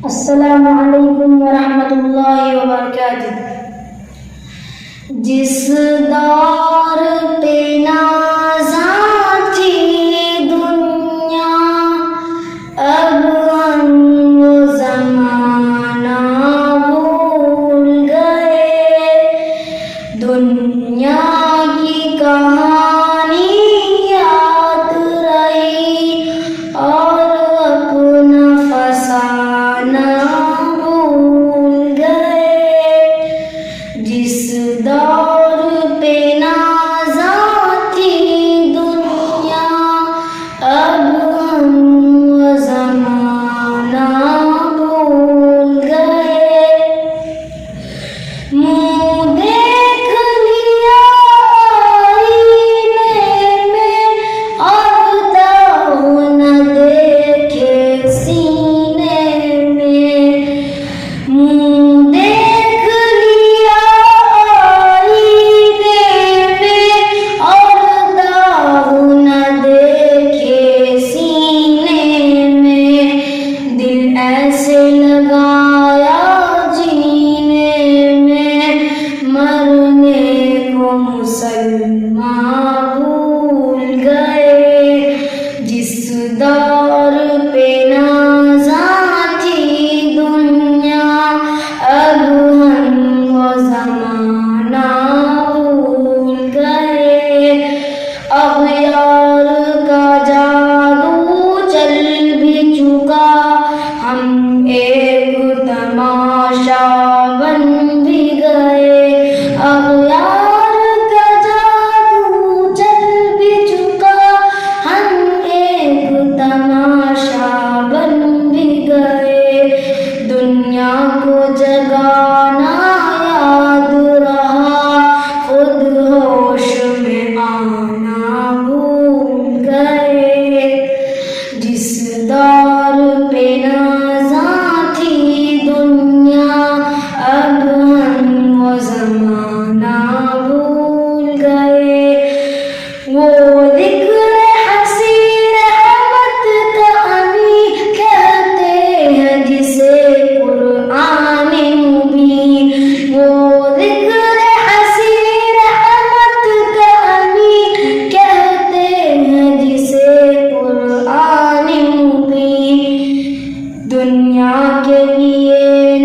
السلام علیکم ورحمۃ اللہ وبرکاتہ۔ جس دور پہ نازاں تھی دنیا، اب ہم وہ زمانہ بھول گئے۔ دنیا کی کہانی یاد رہی اور اپنا فسانہ بھول گئے۔ جس دور پہ نازاں تھی دنیا، اب ہم وہ زمانہ بھول گئے۔ منہ دیکھ لیا آئینے میں اور داغ نہ دیکھے سینے میں۔ منہ دیکھ لیا آئینے میں اور داغ نہ دیکھے سینے میں۔ دل ایسے لگایا جینے میں، مرنے کو مسلمان بھول گئے۔ جس دور پہ نازاں تھی دنیا، اب ہم وہ زمانہ بھول گئے۔ اغیار کا جادو چل بھی چکا، ہم ایک تماشا بن بھی گئے۔ اغیار کا جادو چل بھی چکا، ہم ایک تماشا بن بھی گئے۔ دنیا کو جگانا یاد رہا، خود ہوش میں آنا بھول گئے۔ جس دور پہ نازاں تھی دنیا، اب ہم وہ زمانہ بھول گئے۔ وہ ذکر حسین رحمت کا امی کہتے ہیں جسے قرآن مبین۔ وہ ذکر حسین رحمت کا امی کہتے ہیں جسے قرآن مبین۔ دنیا کے لیے